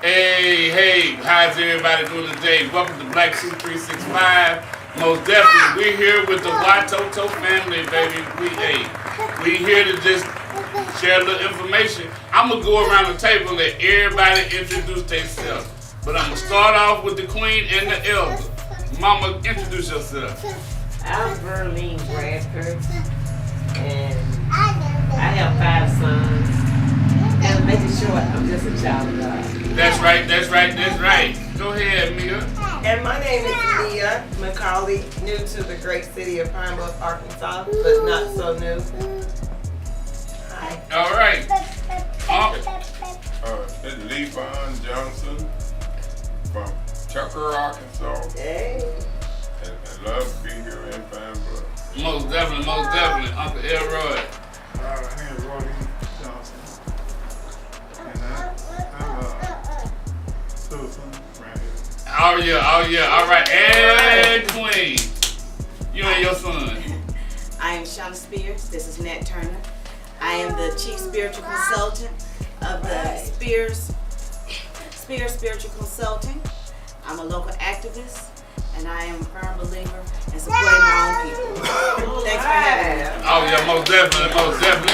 Hey, how's everybody doing today? Welcome to Black Suit 365. Most definitely, we're here with the Watoto family, baby. We here to just share a little information. I'm gonna go around the table and let everybody introduce themselves. But I'm gonna start off with the queen and the elder. Mama, introduce yourself. I'm Verlene Bradford, and I have 5 sons. And make it short, I'm just a child of God. That's right. Go ahead, Mia. And my name is Mia McCauley, new to the great city of Pine Bluff, Arkansas, but not so new. Hi. All right. It's Levon Johnson from Tucker, Arkansas, Hey. and love to be here in Pine Bluff. Most definitely. Uncle Elroy. My name is Rodney Johnson, and I'm Susan right here. Oh yeah. All right. And queen. You and your son. I am Shauna Spears. This is Nat Turner. I am the Chief Spiritual Consultant of the Spears Spiritual Consulting. I'm a local activist, and I am a firm believer in supporting my own people. Thanks for having me. Oh yeah, most definitely,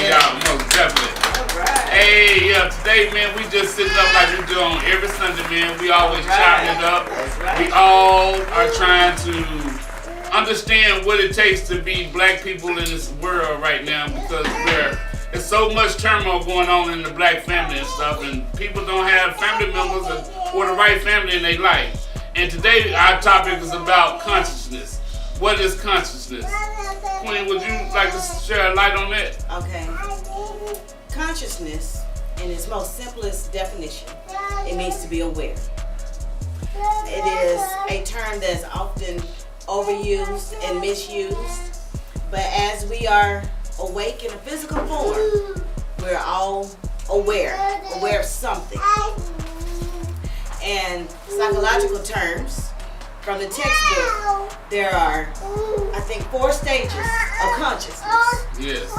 y'all. Most definitely. All right. Hey, yeah, today, man, we just sitting up like we do on every Sunday, man. We always chopping it up. That's right. We all are trying to understand what it takes to be black people in this world right now because there's so much turmoil going on in the black family and stuff, and people don't have family members or the right family in their life. And today, our topic is about consciousness. What is consciousness? Queen, would you like to share a light on that? Okay. Consciousness, in its most simplest definition, it means to be aware. It is a term that's often overused and misused, but as we are awake in a physical form, we're all aware of something. And psychological terms, from the textbook, there are, I think, 4 stages of consciousness. Yes.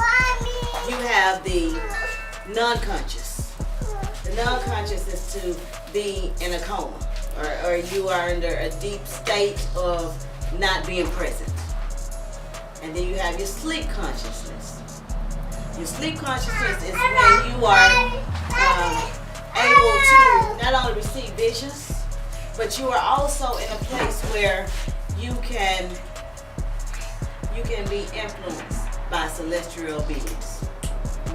You have the non-conscious. The non-conscious is to be in a coma, or you are under a deep state of not being present. And then you have your sleep consciousness. Your sleep consciousness is when you are able to not only receive visions, but you are also in a place where you can be influenced by celestial beings.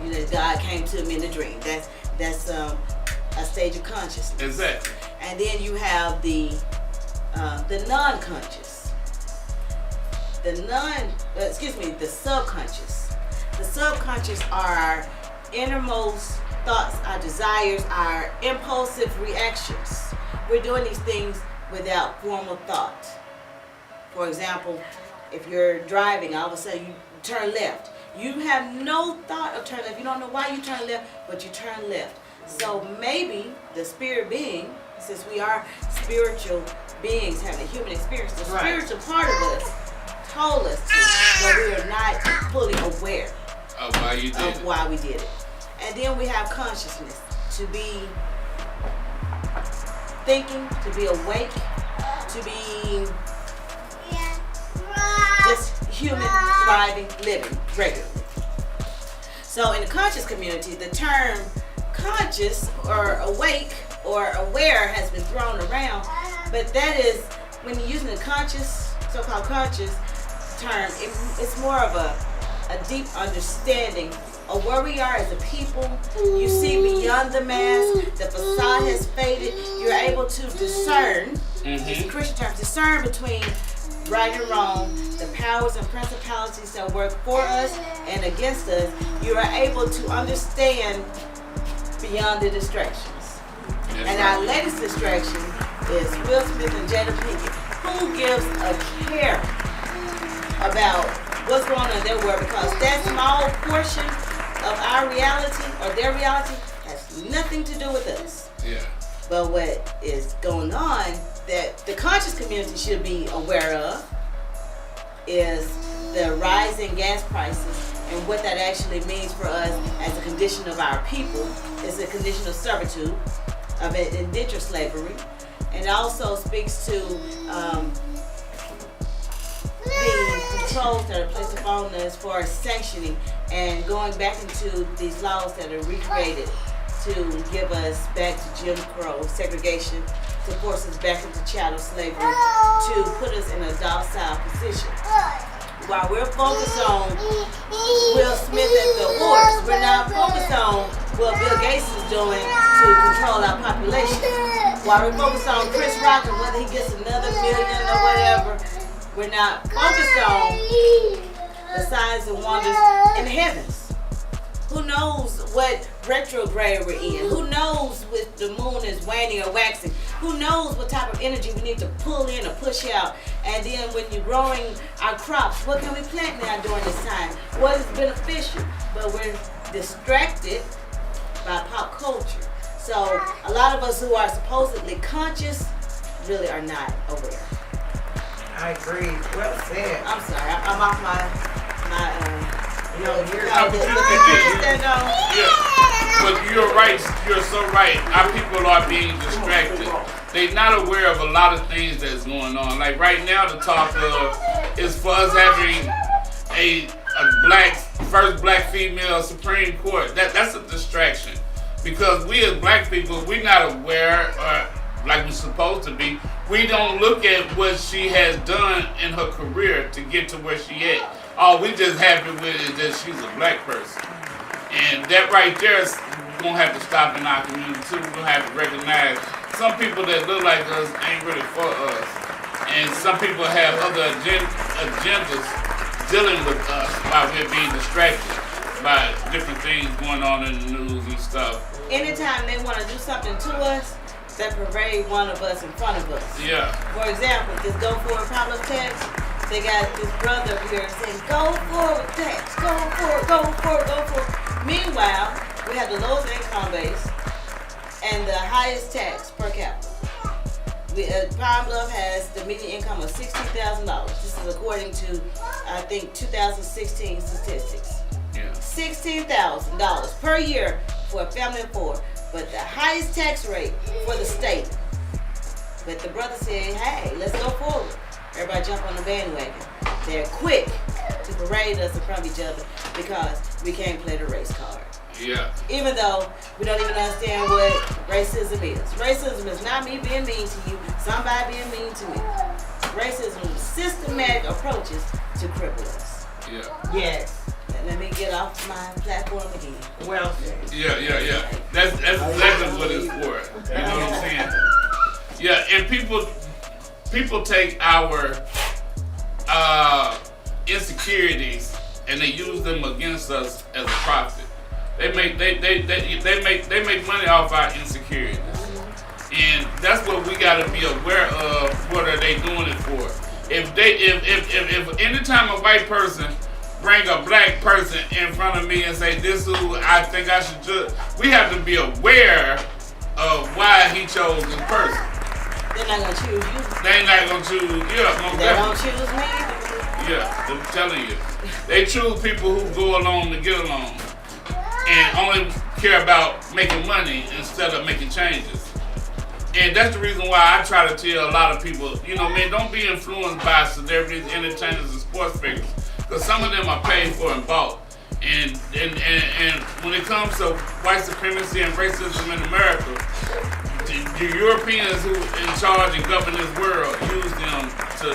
You know, God came to me in a dream. That's a stage of consciousness. Exactly. And then you have the non-conscious. The subconscious. The subconscious are our innermost thoughts, our desires, our impulsive reactions. We're doing these things without formal thought. For example, if you're driving, all of a sudden you turn left. You have no thought of turning left. You don't know why you turn left, but you turn left. So maybe the spirit being, since we are spiritual beings having a human experience, the spiritual part of us told us to, but we are not fully aware Of why you did it. why we did it. And then we have consciousness, to be thinking, to be awake, to be just human, thriving, living regularly. So in the conscious community, the term conscious or awake or aware has been thrown around, but that is, when you're using the conscious, so-called conscious term, it's more of a deep understanding of where we are as a people. You see beyond the mask, the facade has faded. You're able to discern, these Christian terms, discern between right and wrong, the powers and principalities that work for us and against us. You are able to understand beyond the distractions. And our latest distraction is Will Smith and Jada Pinkett, who gives a care about what's going on in their world, because that small portion of our reality or their reality has nothing to do with us. Yeah. But what is going on that the conscious community should be aware of is the rise in gas prices and what that actually means for us as a condition of our people. It's a condition of servitude. of indentured slavery, and also speaks to the controls that are placed upon us for sanctioning and going back into these laws that are recreated to give us back to Jim Crow segregation, to force us back into chattel slavery, to put us in a docile position. While we're focused on Will Smith at the awards, we're not focused on what Bill Gates is doing to control our population. While we're focused on Chris Rock and whether he gets another million or whatever, we're not focused on the signs and wonders in the heavens. Who knows what retrograde we're in? Who knows if the moon is waning or waxing? Who knows what type of energy we need to pull in or push out? And then when you're growing our crops, what can we plant now during this time? What is beneficial? But we're distracted by pop culture. So a lot of us who are supposedly conscious really are not aware. I agree. Well said. I'm sorry, I'm off my You're Yeah, but you're right. You're so right. Our people are being distracted. They're not aware of a lot of things that's going on. Like right now, the talk of is for us having a first black female Supreme Court. That's a distraction because we as black people, we're not aware, like we're supposed to be. We don't look at what she has done in her career to get to where she at. All we just happy with is that she's a black person. And that right there is going to have to stop in our community too. We're going to have to recognize some people that look like us ain't really for us. And some people have other agendas dealing with us while we're being distracted by different things going on in the news and stuff. Anytime they want to do something to us, they parade one of us in front of us. Yeah. For example, this Go Forward Pablo text, they got this brother up here saying, go forward text, go forward, go forward, go forward. Meanwhile, we have the lowest income base and the highest tax per capita. Pine Bluff has the median income of $16,000. This is according to, I think, 2016 statistics. Yeah. $16,000 per year for a family of four, but the highest tax rate for the state. But the brother said, hey, let's go forward. Everybody jump on the bandwagon. They're quick to parade us in front of each other because we can't play the race card. Yeah. Even though we don't even understand what racism is. Racism is not me being mean to you, somebody being mean to me. Racism is systematic approaches to cripple us. Yeah. Yes. Let me get off my platform again. Well said. Yeah. That's exactly what it's for. You know what I'm saying? Yeah, and people take our insecurities and they use them against us as a profit. They make money off our insecurities, and that's what we got to be aware of. What are they doing it for? If anytime a white person bring a black person in front of me and say this is who I think I should judge, we have to be aware of why he chose this person. They're not gonna choose you. They ain't not gonna choose. Yeah, They don't choose me. Yeah, I'm telling you, they choose people who go along to get along, and only care about making money instead of making changes. And that's the reason why I try to tell a lot of people, man, don't be influenced by celebrities, entertainers, and sports figures, because some of them are paid for and bought. And when it comes to white supremacy and racism in America, the Europeans who in charge and govern this world use them to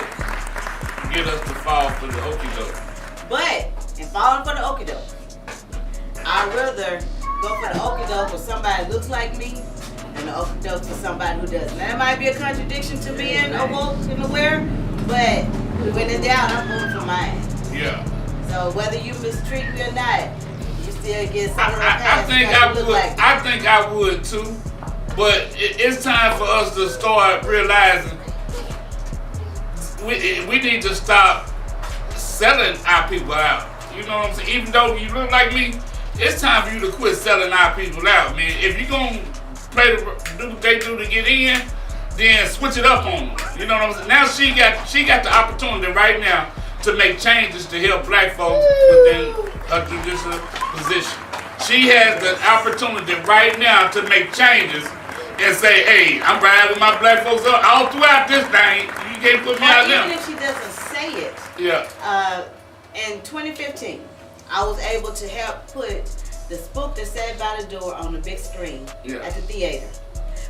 get us to fall for the okie doke. But in falling for the okie doke, I'd rather go for the okie doke for somebody who looks like me and the okie doke for somebody who doesn't. Now, that might be a contradiction to being awoke and aware, but when in doubt, I'm voting for mine. Yeah. So whether you mistreat me or not, you still get something I think I would. I think I would too. But it's time for us to start realizing we need to stop selling our people out. You know what I'm saying? Even though you look like me, it's time for you to quit selling our people out, man. If you're going to do what they do to get in, then switch it up on them. You know what I'm saying? Now she got the opportunity right now to make changes to help black folks within a judicial position. She has the opportunity right now to make changes and say, hey, I'm riding with my black folks all throughout this thing. You can't put me out Or even there. if she doesn't say it, Yeah. in 2015, I was able to help put the spook that sat by the door on the big screen at the theater.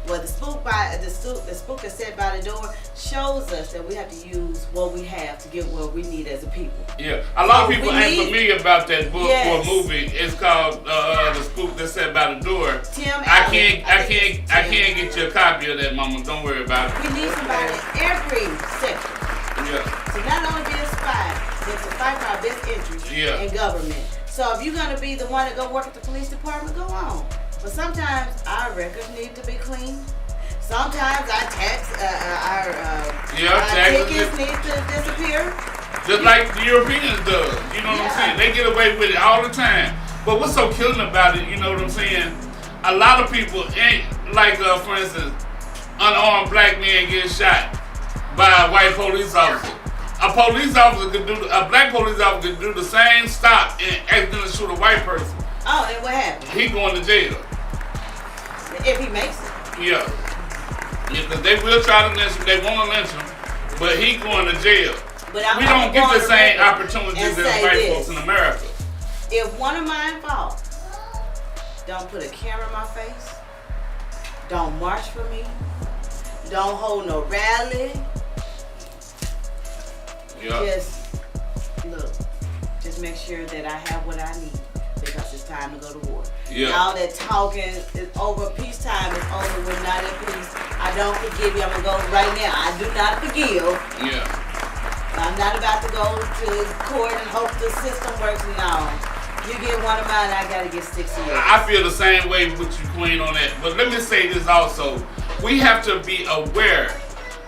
Well, the spook that sat by the door shows us that we have to use what we have to get what we need as a people. Yeah, a lot of So people we ain't need- familiar about that book Yes. or movie. It's called The Spook That Sat by the Door. Tim I Allen, think it's can't Tim. get you a copy of that, Mama. Don't worry about it. We need somebody in every sector Yeah, to not only be a spy, but to fight for our best interests Yeah. in government. So if you're gonna be the one to go work at the police department, go on. But sometimes our records need to be clean. Sometimes our taxes tickets need to disappear. just like the Europeans does. You know what I'm saying? They get away with it all the time. But what's so killing about it? You know what I'm saying? A lot of people ain't like, for instance, unarmed black man getting shot by a white police officer. A black police officer could do the same stop and accidentally shoot a white person. Oh, and what happened? He going to jail. If he makes it. Yeah. Because they will try to lynch him. They want to lynch him. But he going to jail. But I'm We gonna don't get go on the same record opportunities and as say white this. folks in America. If one of mine falls, don't put a camera in my face. Don't march for me. Don't hold no rally. Yeah. Just make sure that I have what I need because it's time to go to war. Yeah. All that talking is over. Peacetime is over. We're not at peace. I don't forgive you. I'm gonna go right now. I do not forgive. Yeah. I'm not about to go to court and hope the system works. No. You get one of mine, I gotta get 6 years. I feel the same way with you, Queen, on that. But let me say this also. We have to be aware.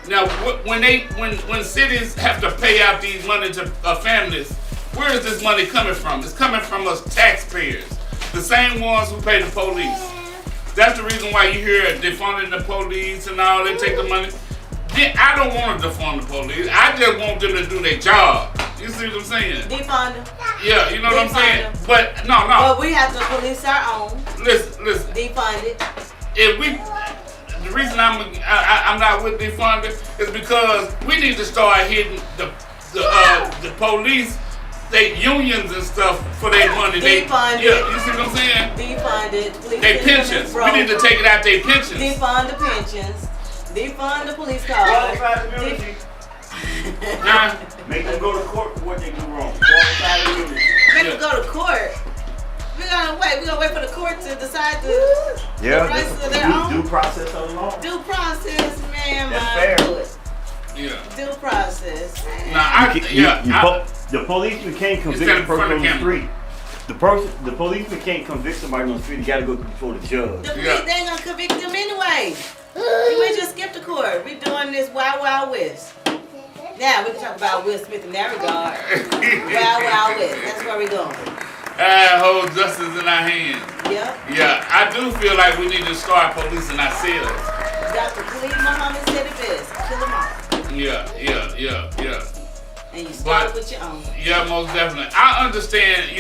Now, when cities have to pay out these money to families, where is this money coming from? It's coming from us taxpayers. The same ones who pay the police. That's the reason why you hear defunding the police and all. They take the money. I don't want to defund the police. I just want them to do their job. You see what I'm saying? Defund them. Yeah, you know what I'm saying? Defund them. But no. But we have to police our own. Listen. Defund it. The reason I'm not with defunding is because we need to start hitting the police, they unions and stuff for their money. Defund it. Yeah, you see what I'm saying? Defund it. Police They system is pensions. broke. We need to take it out their pensions. Defund the pensions. Defund the police car. Qualified immunity. Huh? Make them go to court for what they do wrong. Qualified immunity. Make them go to court. We're gonna wait for the court to decide the rights of their own. Due process of the law. Due process, man. That's my fair. good. Yeah. Due process. The policeman can't convict Instead a of person front on of the camera. street. The policeman can't convict somebody on the street. He got to go before the judge. The police, Yeah. they ain't gonna convict them anyway. We just skipped the court. We doing this Wild Wild West. Now we can talk about Will Smith in that regard. Wild Wild West. That's where we going. Hold justice in our hands. Yep. Yeah, I do feel like we need to start policing ourselves. Dr. Khalid Muhammad said it best. Kill them all. Yeah. And you start But- with your own. Yeah, most definitely. I understand,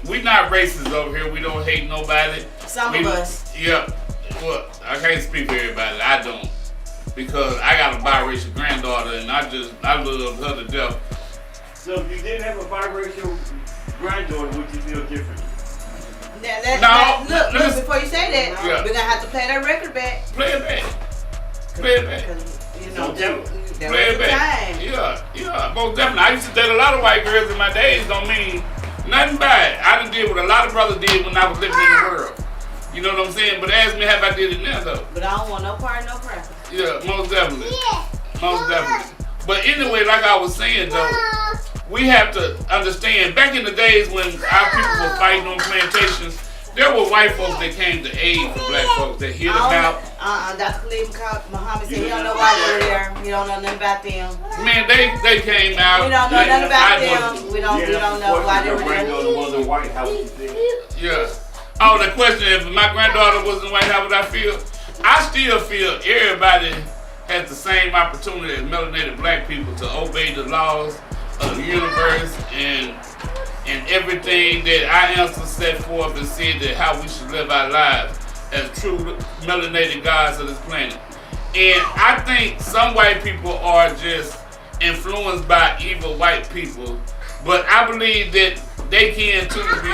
we not racist over here. We don't hate nobody. Some of us. Yeah. Well, I can't speak for everybody. I don't. Because I got a biracial granddaughter and I love her to death. So if you didn't have a biracial granddaughter, would you feel different? Look, before you say that, Yeah. we're gonna have to play that record back. Play it back. Because, Don't tell me. there Play was it a back. time. Yeah, most definitely. I used to date a lot of white girls in my days. Don't mean nothing bad. I done did what a lot of brothers did when I was living in the world. You know what I'm saying? But ask me, have I did it now though? But I don't want no part, no cracker. Yeah, most definitely. Most definitely. But anyway, like I was saying though, we have to understand, back in the days when our people were fighting on plantations, there were white folks that came to aid for black folks that hit them out. Dr. Khalid Muhammad said he don't know why they were there. He don't know nothing about them. Man, they came out. We don't know nothing about I them. We don't know why they were Your there. granddaughter wasn't white. How would you feel? Yeah. Oh, the question, if my granddaughter wasn't white, how would I feel? I still feel everybody has the same opportunity as melanated black people to obey the laws of the universe and everything that our ancestors set forth and said that how we should live our lives. as true melanated gods of this planet. And I think some white people are just influenced by evil white people, but I believe that they can too be,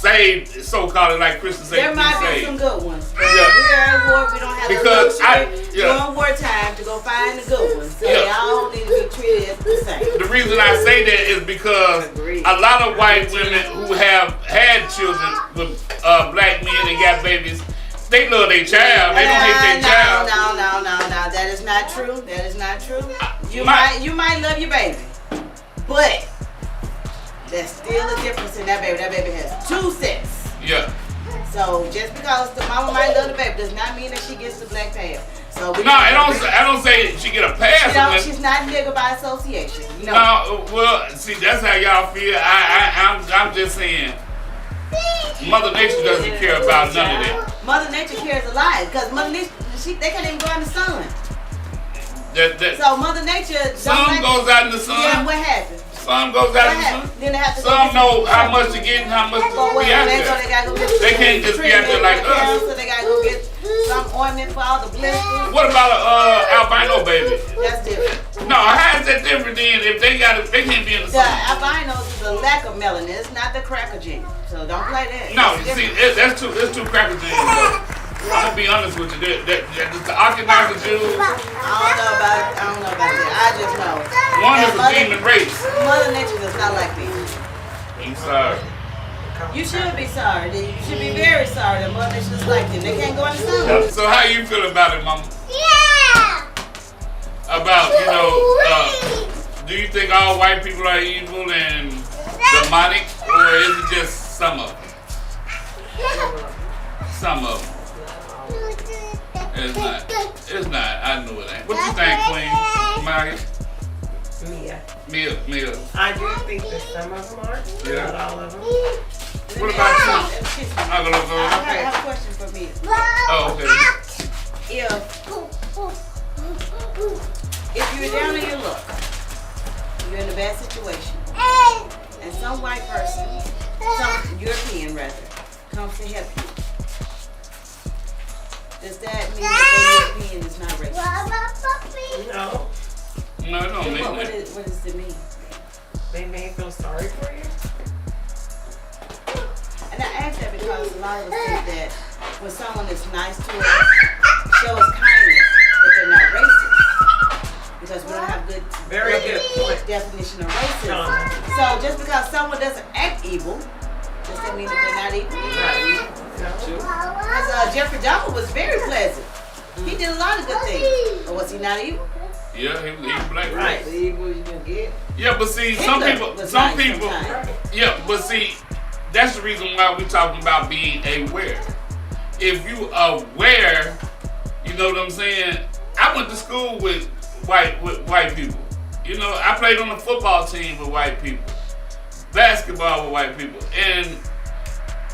saved, so-called, like Christians say, There might be saved. some good ones. But Yeah. we are at war. We don't have Because the luxury during wartime to go find the good ones. So Yeah. y'all need to be treated the same. The reason I say that is because a lot of white women who have had children with black men and got babies, they love their child. They don't hate their child. No. That is not true. That is not true. You My- might love your baby, but there's still a difference in that baby. That baby has two sets. Yeah. So just because the mama might love the baby does not mean that she gets the black pass. So we No, I don't say she get a pass. She's not nigga by association. No. No, well, see, that's how y'all feel. I'm just saying, Mother Nature doesn't care about none of that. Mother Nature cares a lot because Mother Nature, they can't even go out in the sun. That So Mother Nature, sun goes out in the sun. Yeah, what happened? Some goes out in the sun. Then they have to Some know how much to get and how much to be out they there. gotta go get They can't just be out there like us. So they gotta go get some ointment for all the blisters. What about a albino baby? That's different. No, how is that different then if they can't be in the The sun? albinos is a lack of melanin. It's not the cracker gene. So don't play that. No, It's you see, different. it's two cracker things though. I'm gonna be honest with you. The Orthodox Jews, I don't know about that. I just know. one that is a demon race. Mother Nature does not like me. I'm sorry. You should be sorry. You should be very sorry that Mother Nature does like them. They can't go in the sun. So how you feel about it, Mama? About, do you think all white people are evil and demonic, or is it just some of them? Some of them. It's not. It's not. I know it ain't. What you think, Queen? Maggie? Mia. I do think that some of them are, Yeah. not all of them. What about you? Excuse me. I'm gonna go. I have a question for me. Oh, okay. If you're down on your luck, you're in a bad situation, and some white person, some European rather, comes to help you, does that mean that the European is not racist? No, No, it don't mean What that. does it mean? they may feel sorry for you. And I ask that because a lot of us think that when someone is nice to us, show us kindness, that they're not racist. Because we don't have good Very good point. definition of racism. So just because someone doesn't act evil, does that mean that they're not evil? Right. Because Jeffrey Dahmer was very pleasant. He did a lot of good things. But was he not evil? Yeah, he black. Right. The evil you can get. Yeah, but see, some Hitler people, was some nice people, sometimes. yeah, but see, that's the reason why we're talking about being aware. If you aware, you know what I'm saying? I went to school with white people. You know, I played on the football team with white people, basketball with white people, and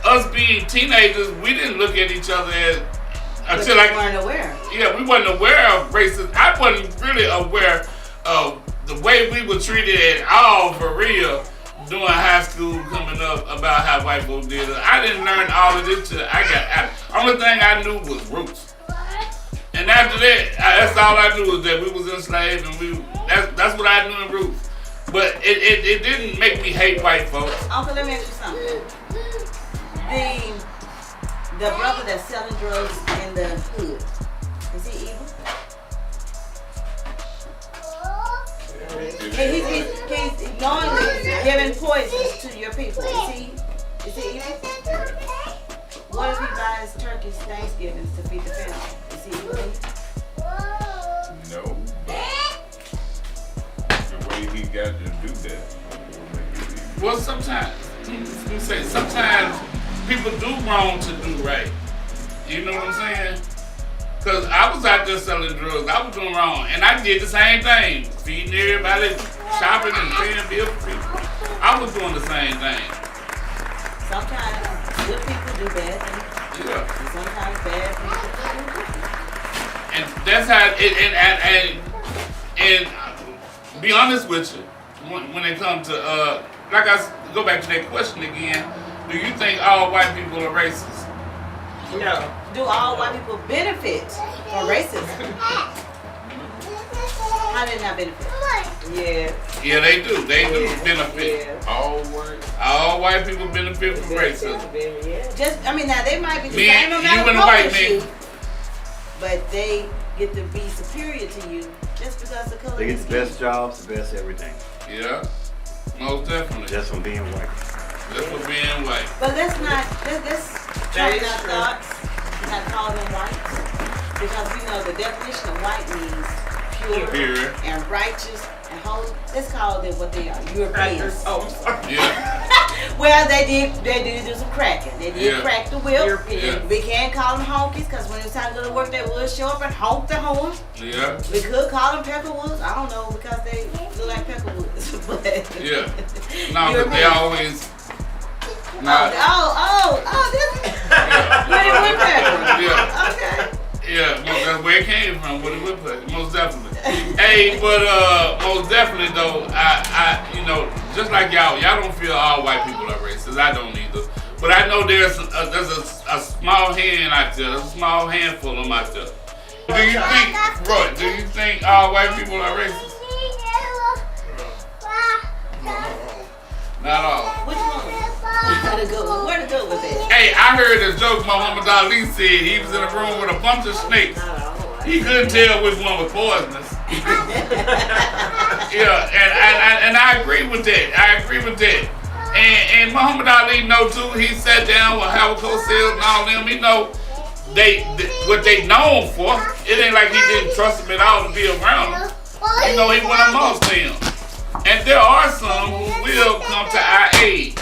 us being teenagers, we didn't look at each other as But until you like weren't aware. yeah, we wasn't aware of racism. I wasn't really aware of the way we were treated at all for real during high school coming up about how white folks did it. I didn't learn all of this till I got out. Only thing I knew was roots. And after that, that's all I knew was that we was enslaved and that's what I knew in roots. But it didn't make me hate white folks. Uncle, let me ask you something. The brother that's selling drugs in the hood, is he evil? He's knowingly giving poisons to your people. Is he evil? What if he buys turkeys Thanksgivings to feed the family? Is he evil? No, but the way he got to do that. Well, sometimes people do wrong to do right. You know what I'm saying? Because I was out there selling drugs. I was doing wrong. And I did the same thing. Feeding everybody, shopping and paying bills for people. I was doing the same thing. Sometimes good people do bad things. Yeah. And sometimes bad people do good things. And that's how and be honest with you, when it comes to like I go back to that question again, Do you think all white people are racist? No. Do all white people benefit from racism? How did it not benefit? Yeah. Yeah, they do. They do Yeah. benefit. Yeah. All white people benefit from racism. Yeah. Just, I mean, now they might be the Me, same you amount and of the white as man. you, but they get to be superior to you just because the color They get is the best jobs, the best everything. Yeah, most definitely. Just from being white. Just for being white. But let's try is our true. thoughts, not call them white, because we know the definition of white means pure Pure. and righteous and holy. Let's call them what they are, Europeans. Oh, I'm sorry. Yeah, Well, they did do some cracking. They did Yeah. crack the whip. European. We can't call them honkies because when it's time to go to work, they would show up and honk the horn. yeah, We could call them Peckerwoods. I don't know because they look like Peckerwoods. But yeah. No, but they European. always not. This. You didn't whip Pecker. Yeah. Okay. Yeah, that's where it came from. What it would play, most definitely. Hey, but most definitely though, I just like y'all don't feel all white people are racist. I don't either. But I know there's a small hand out there. There's a small handful of them out there. Do you think, Roy? Do you think all white people are racist? Not all. Which one? Where the good one? Where the good was at? Hey, I heard a joke Muhammad Ali said. He was in a room with a bunch of snakes. He couldn't tell which one was poisonous. Yeah, and I agree with that. And Muhammad Ali know too. He sat down with Howard Cosell and all them. He know what they known for. It ain't like he didn't trust them at all to be around them. You know, he went amongst them. And there are some who will come to our aid.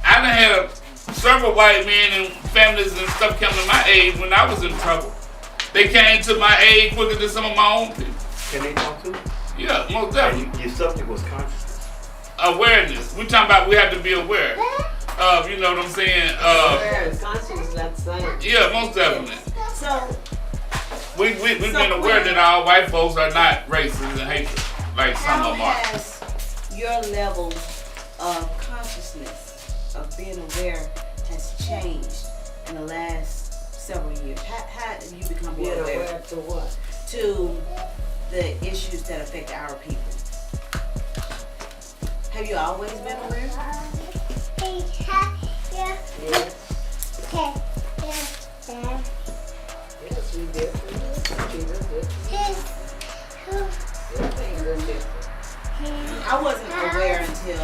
I done had several white men and families and stuff come to my aid when I was in trouble. They came to my aid quicker than some of my own people. Can they talk to? Yeah, most definitely. Your subject was consciousness. Awareness. We talking about we have to be aware of, you know what I'm saying? Conscience is not the same. Yeah, most definitely. So, We've been aware that all white folks are not racist and hateful like some how of them are. has your level of consciousness, of being aware, has changed in the last several years? How did you become more Being aware aware to what? to the issues that affect our people? Have you always been aware? Yes, we did. Everything's been different. I wasn't aware until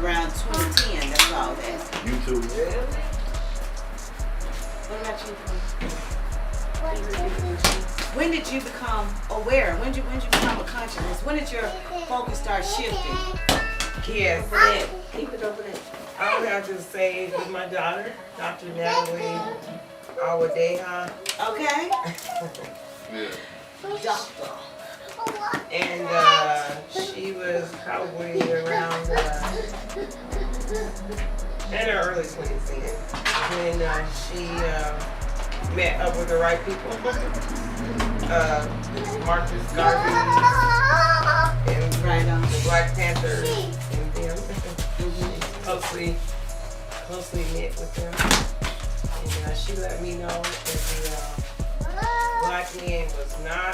around 2010. That's all that. YouTube. Really? What about you? When did you become aware? When did you become a consciousness? When did your focus start shifting? Yes. Keep it over there. I would have to say with my daughter, Dr. Natalie Awadeha, Okay. Yeah. Doctor. and she was probably around in her early 20s then, when she met up with the right people. Marcus Garvey and Right on. the Black Panthers and them. Closely knit with them. And she let me know that the black man was not